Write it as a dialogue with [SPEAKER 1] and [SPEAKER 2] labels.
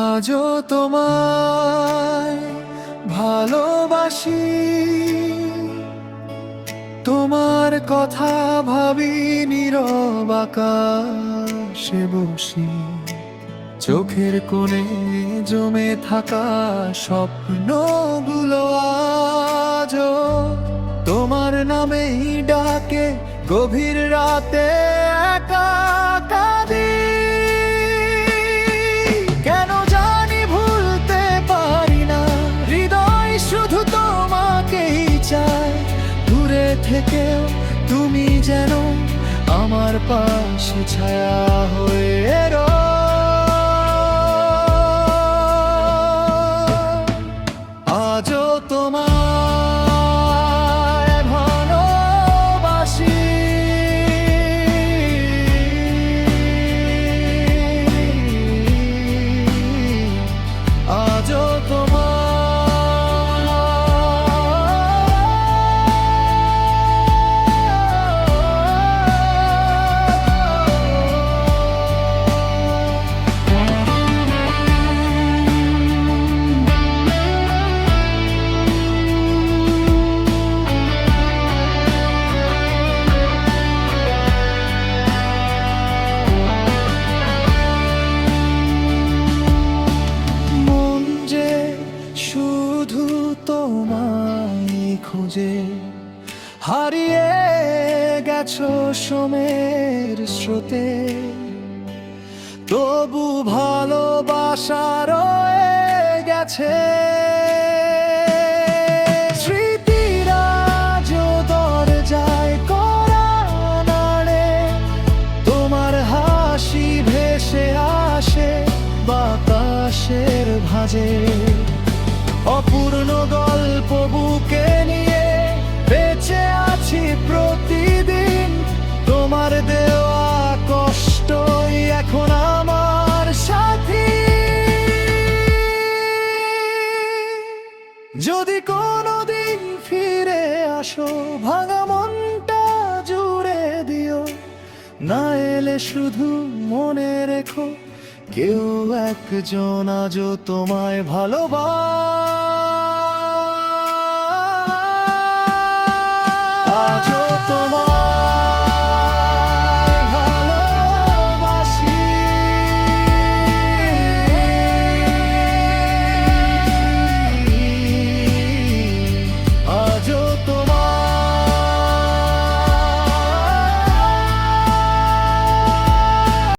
[SPEAKER 1] আজও তোমায় ভালোবাসি, তোমার কথা ভাবি নীরব আকাশে বসি। চোখের কোণে জমে থাকা স্বপ্নগুলো আজও তোমার নামেই ডাকে। গভীর রাতে একা কাঁদি, কেন জানি ভুলতে পারি না। হৃদয় শুধু তোমাকেই চায়, দূরে থেকেও তুমি যেন আমার পাশে ছায়া হয়ে রও। আজও তোমায় ভালোবাসি, আজও শুধু তোমায় খুঁজে হারিয়ে গেছো সময়ের স্রোতে। তবু ভালোবাসা রয়ে গেছে, স্মৃতিরা আজও দরজায় করা নাড়ে। তোমার হাসি ভেসে আসে বাতাসের ভাঁজে। অপূর্ণ গল্প বুকে নিয়ে বেঁচে আছি প্রতিদিন। তোমার দেওয়া কষ্টই এখন আমার সাথী। যদি কোনোদিন ফিরে আসো, ভাঙা মনটা জুড়ে দিও। না এলে শুধু মনে রেখো, কেউ একজন আজও তোমায় ভালোবাসে।